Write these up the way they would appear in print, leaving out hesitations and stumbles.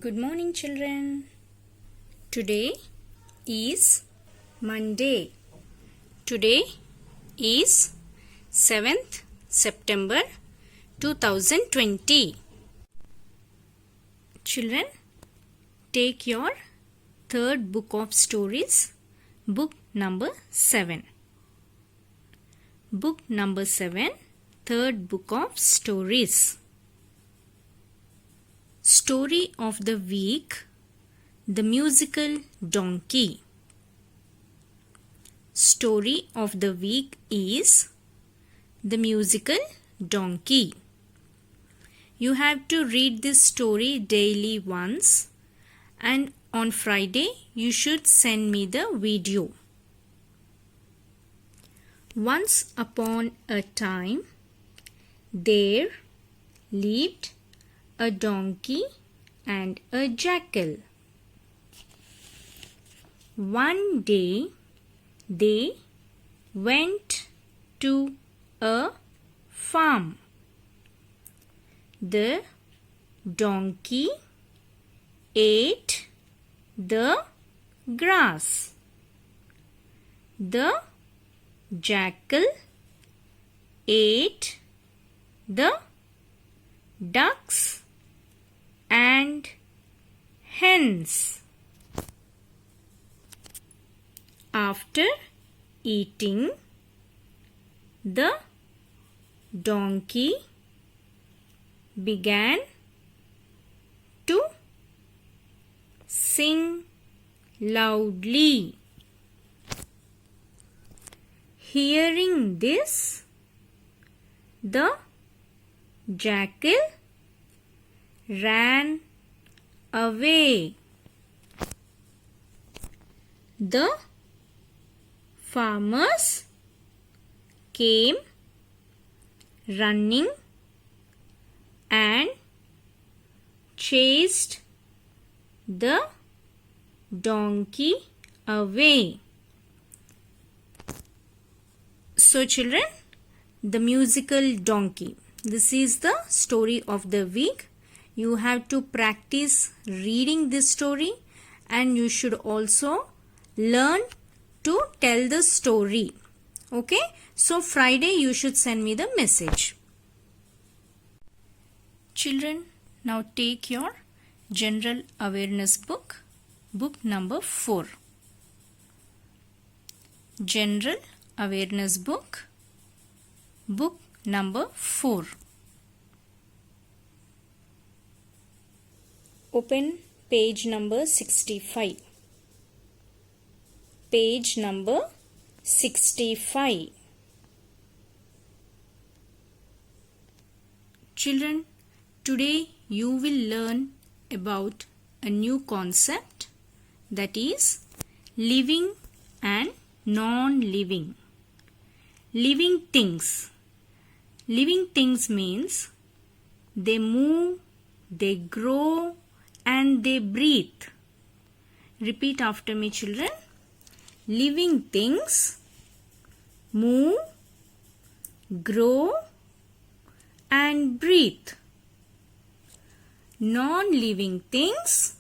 Good morning, children. Today is Monday. Today is 7th September 2020. Children, take your third book of stories, book number 7. Book number 7, third book of stories. Story of the week, The Musical Donkey. Story of the week is The Musical Donkey. You have to read this story daily once, and on Friday you should send me the video. Once upon a time, there lived a donkey and a jackal. One day they went to a farm. The donkey ate the grass. The jackal ate the ducks and hens. After eating, the donkey began to sing loudly. Hearing this, the jackal ran away. The farmers came running and chased the donkey away. So children, The Musical Donkey. This is the story of the week. You have to practice reading this story, and you should also learn to tell the story. Okay? So Friday you should send me the message. Children, now take your General Awareness book, book number 4. General Awareness book, book number 4. Open page number 65. Page number 65. Children, today you will learn about a new concept, that is living and non-living. Living things. Living things means they move, they grow, and they breathe. Repeat after me, children. Living things move, grow, and breathe. Non-living things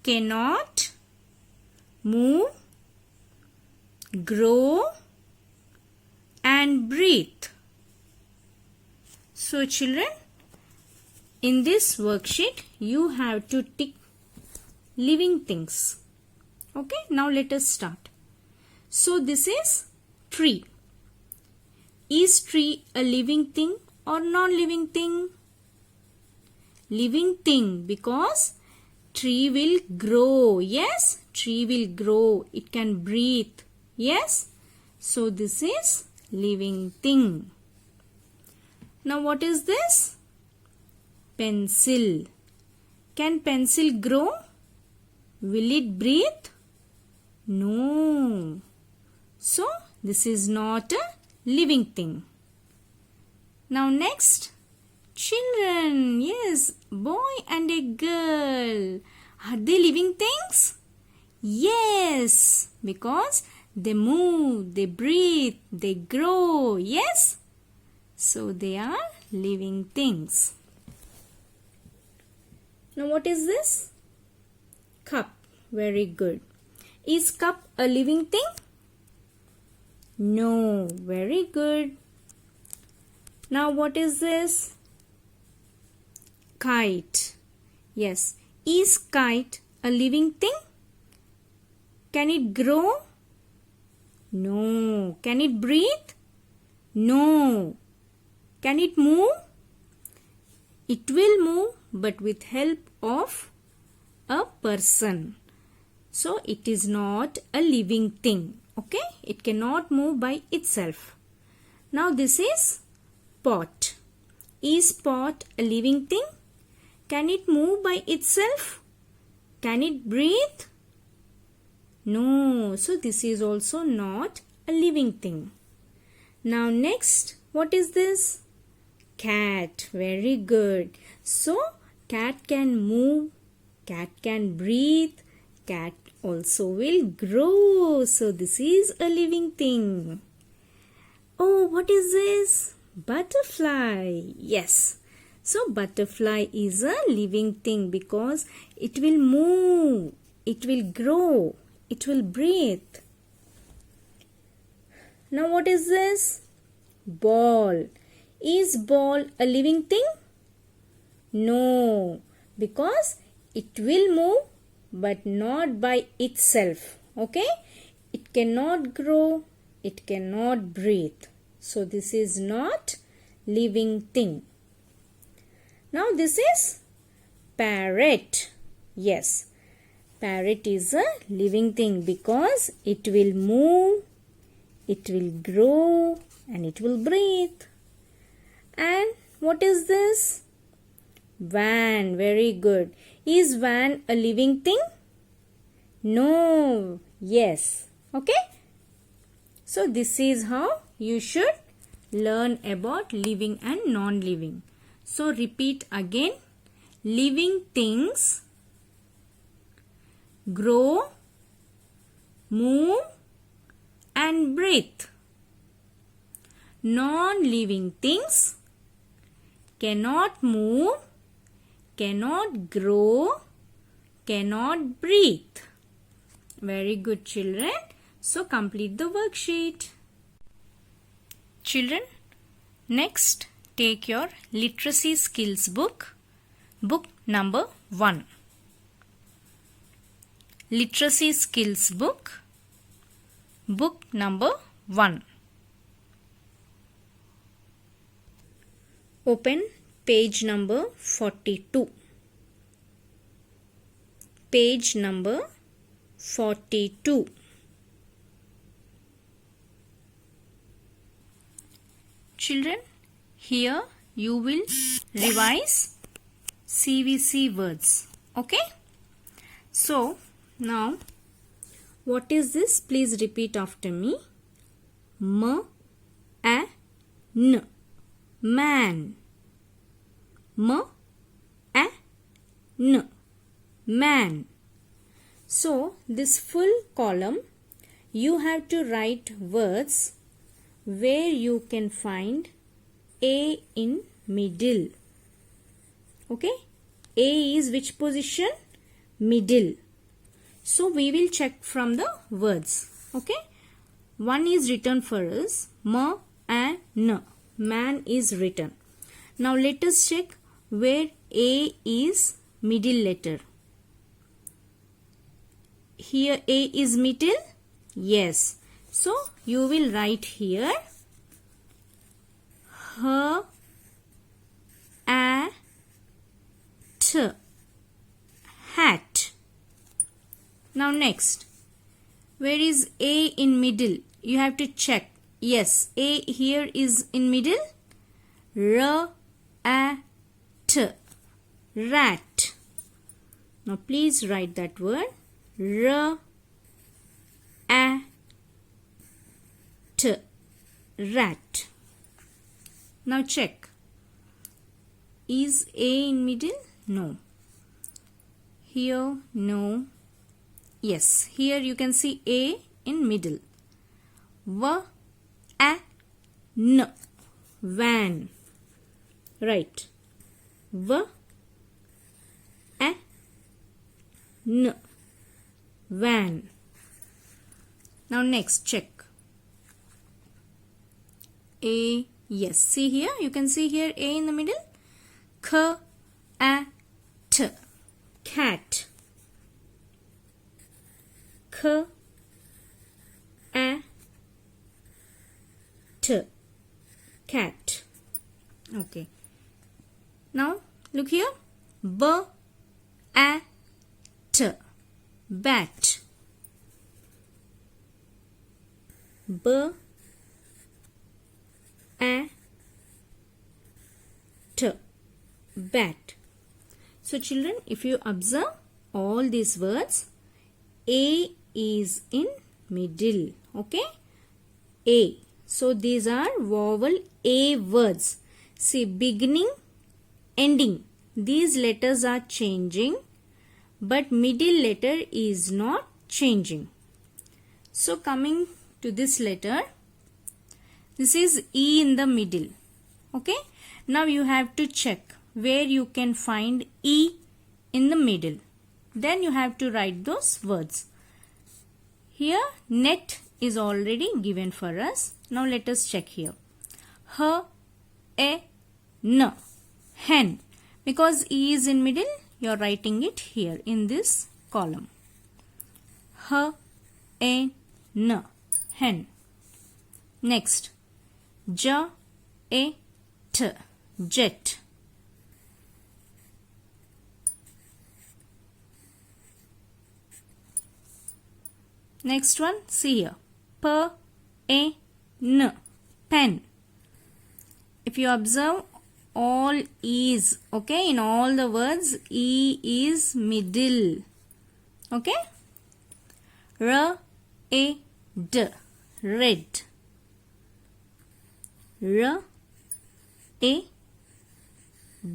cannot move, grow, and breathe. So children, in this worksheet you have to tick living things. Okay, now let us start. So this is tree. Is tree a living thing or non-living thing? Living thing, because tree will grow. Yes, tree will grow. It can breathe. Yes, so this is living thing. Now what is this? Pencil. Can pencil grow? Will it breathe? No. So this is not a living thing. Now next, children. Yes, boy and a girl. Are they living things? Yes, because they move, they breathe, they grow. Yes, so they are living things. Now what is this? Cup. Very good. Is cup a living thing? No. Very good. Now what is this? Kite. Yes. Is kite a living thing? Can it grow? No. Can it breathe? No. Can it move? It will move, but with help of a person. So it is not a living thing. Okay? It cannot move by itself. Now this is pot. Is pot a living thing? Can it move by itself? Can it breathe? No. So this is also not a living thing. Now next, what is this? Cat. Very good. So cat can move, cat can breathe, cat also will grow. So this is a living thing. Oh, what is this? Butterfly. Yes. So butterfly is a living thing because it will move, it will grow, it will breathe. Now what is this? Ball. Is ball a living thing? No, because it will move but not by itself. Okay? It cannot grow, it cannot breathe. So this is not living thing. Now this is parrot. Yes, parrot is a living thing because it will move, it will grow and it will breathe. And what is this? Van. Very good. Is van a living thing? No. Yes. Okay. So this is how you should learn about living and non-living. So repeat again. Living things grow, move and breathe. Non-living things cannot move, cannot grow, cannot breathe. Very good, children. So complete the worksheet. Children, next take your literacy skills book, book number 1. Literacy skills book, book number 1. Open page number 42. Page number 42. Children, here you will revise CVC words. Okay? So, now, what is this? Please repeat after me. M-A-N. Man. M-A-N. Man. So, this full column, you have to write words where you can find A in middle. Okay? A is which position? Middle. So, we will check from the words. Okay? One is written for us. M-A-N. Man is written. Now let us check where A is middle letter. Here A is middle? Yes. So you will write here H A T, hat. Now next, where is A in middle? You have to check. Yes, A here is in middle. R-A-T, rat. Now please write that word. R-A-T, rat. Now check. Is A in middle? No. Here, no. Yes, here you can see A in middle. V-A-N, van. Right. V-A-N, N. Van. Now next check. A. Yes. See here. You can see here A in the middle. K. A. T. Cat. K. A. T. Cat. Okay. Now look here. B. A. T. Bat. B. A. T. Bat. So children, if you observe all these words, A is in middle. Okay. A. So these are vowel A words. See, beginning, ending. These letters are changing, but middle letter is not changing. So coming to this letter, this is E in the middle. Okay. Now you have to check where you can find E in the middle. Then you have to write those words. Here net is already given for us. Now let us check here. H, A, N. Hen. Because E is in middle, you are writing it here in this column. H, A, N. Hen. Next. J, A, T. Jet. Next one, see here. P, A, N. Pen. If you observe, all E's, okay, in all the words, E is middle. Okay. R, A, D. Red. R, A,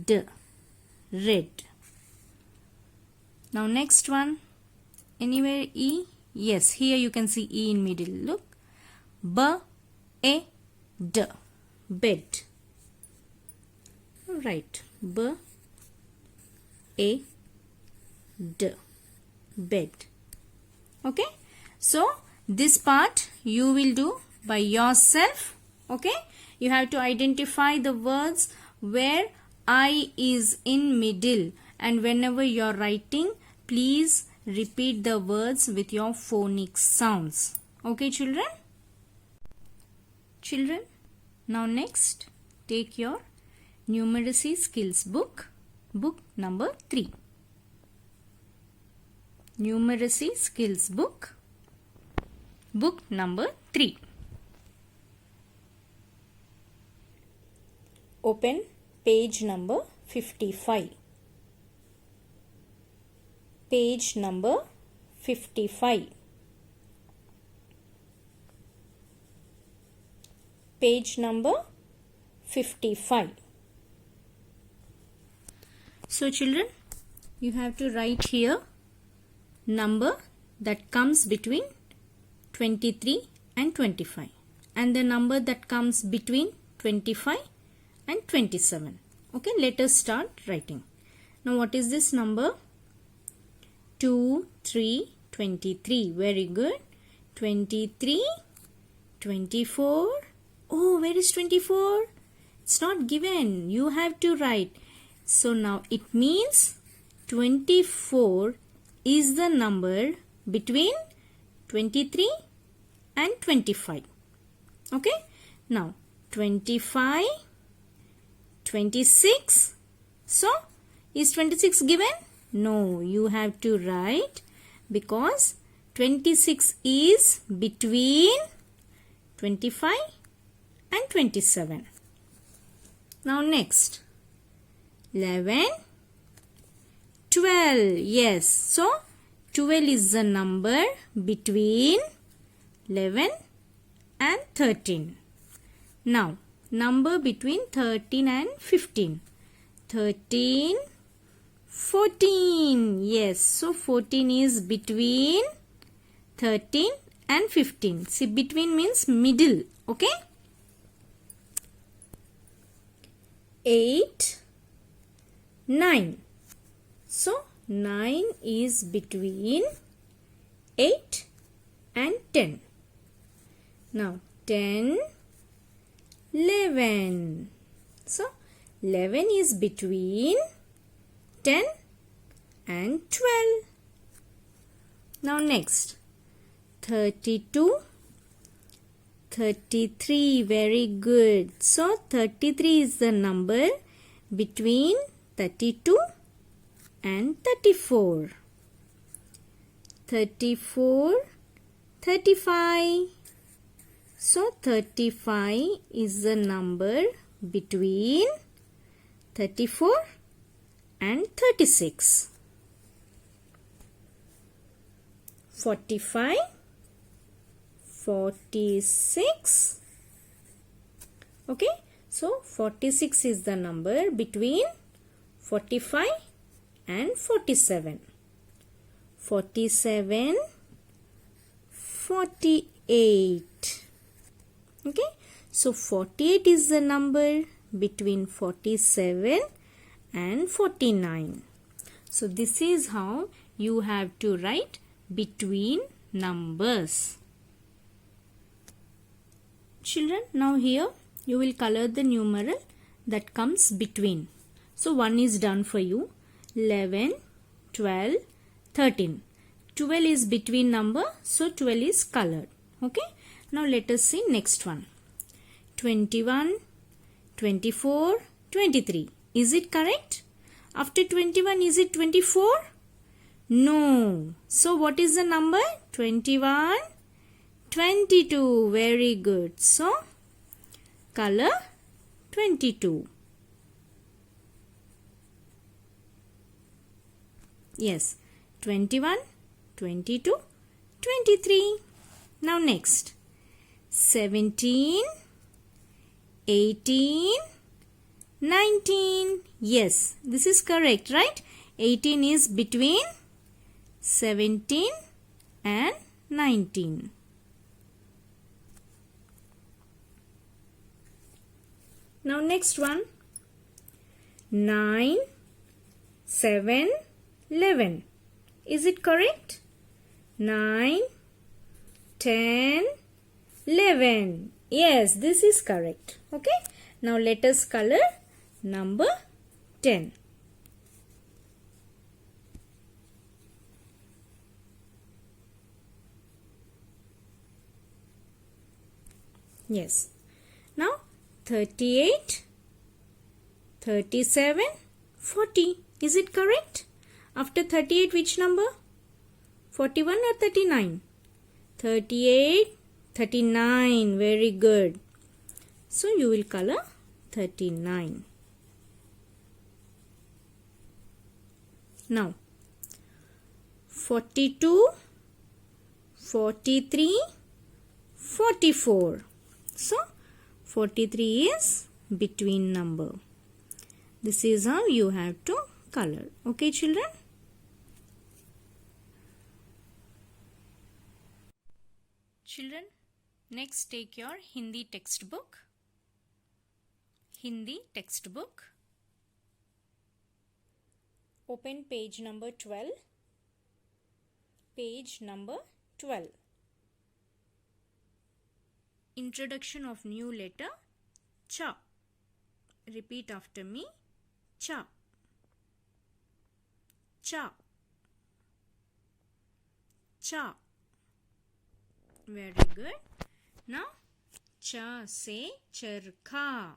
D. Red. Now next one, anywhere E? Yes, here you can see E in middle. Look. B, A, D. Bed. Right. B, A, D. Bed. Okay. So this part you will do by yourself. Okay. You have to identify the words where I is in middle, and whenever you are writing, please repeat the words with your phonic sounds. Okay, children? Children, now next, take your numeracy skills book, book number 3. Numeracy skills book, book number 3. Open page number 55. Page number 55. Page number 55. So children, you have to write here number that comes between 23 and 25, and the number that comes between 25 and 27. Okay, let us start writing. Now what is this number? 2, 3, 23. Very good. 23, 24. Oh, where is 24? It's not given. You have to write. So now it means 24 is the number between 23 and 25. Okay. Now 25, 26. So is 26 given? No, you have to write, because 26 is between 25 and 27. Now next, 11, 12. Yes, so 12 is the number between 11 and 13. Now, number between 13 and 15. 13, 14. Yes, so 14 is between 13 and 15. See, between means middle. Okay. 8, 9. So 9 is between 8 and 10. Now 10, 11. So 11 is between 10 and 12. Now next 32, 33. Very good. So 33 is the number between 32 and 34. 34, 35. So 35 is the number between 34 and 36. 45, 46. Okay, so 46 is the number between 45 and 47. 47, 48. Okay, so 48 is the number between 47 and 49. So this is how you have to write between numbers. Children, now here you will color the numeral that comes between. So 1 is done for you. 11, 12, 13. 12 is between number, so 12 is colored. Okay. Now let us see next one. 21, 24, 23. Is it correct? After 21, is it 24? No. So what is the number? 21, 22. Very good. So color 22. Yes. 21, 22, 23. Now next. 17, 18, 19. Yes, this is correct, right? 18 is between 17 and 19. Now next one. 9, 7, 11. Is it correct? 9, 10, 11. Yes, this is correct. Okay. Now let us color number 10. Yes. Now 38, 37, 40. Is it correct? After 38, which number? 41 or 39? 38, 39. Very good. So you will color 39. Now 42, 43, 44. So 43 is between number. This is how you have to color. Okay, children? Children, next take your Hindi textbook. Hindi textbook. Open page number 12. Page number 12. Introduction of new letter cha. Repeat after me. Cha. Cha. Cha. Very good. Now, cha se charkha.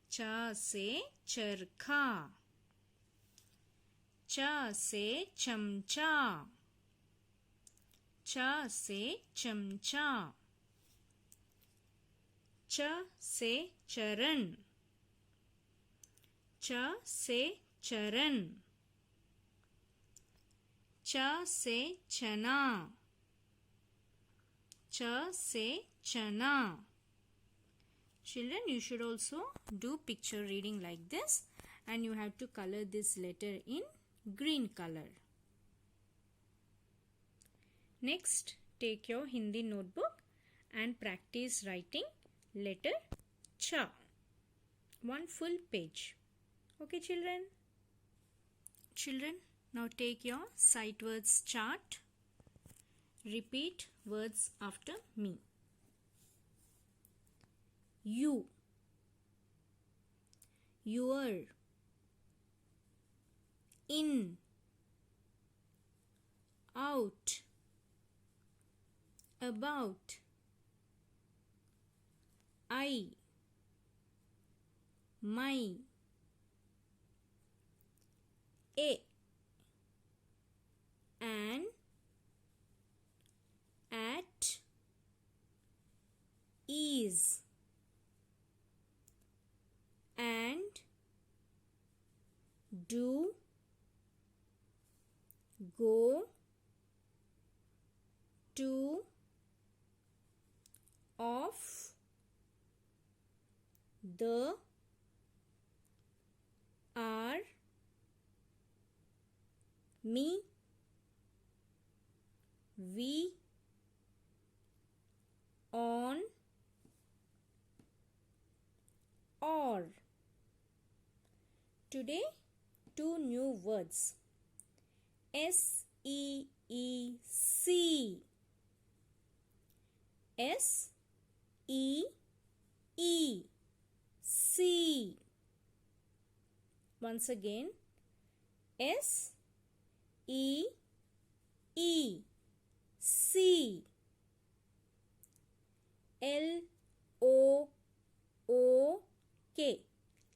Cha se charkha. Cha se chamcha. Cha se chamcha. Cha se charan. Cha se charan. Cha se chana. Cha se chana. Children, you should also do picture reading like this, and you have to color this letter in green color. Next, take your Hindi notebook and practice writing letter cha. One full page. Okay, children? children. Now take your sight words chart. Repeat words after me. You, your, in, out, about, I, my, a, an, at, is, and, do, go, to, of, the, are, me, we, on, or. Today, two new words. S-E-E-C. S-E-E. C. Once again. S-E-E. C. L-O-O-K.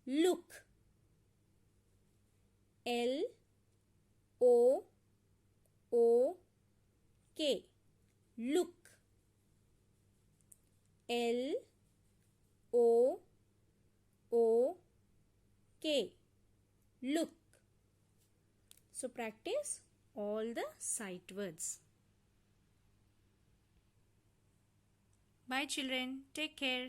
Look. L-O-O-K. Look. L-O-O-K. Look. So practice all the sight words. Bye children. Take care.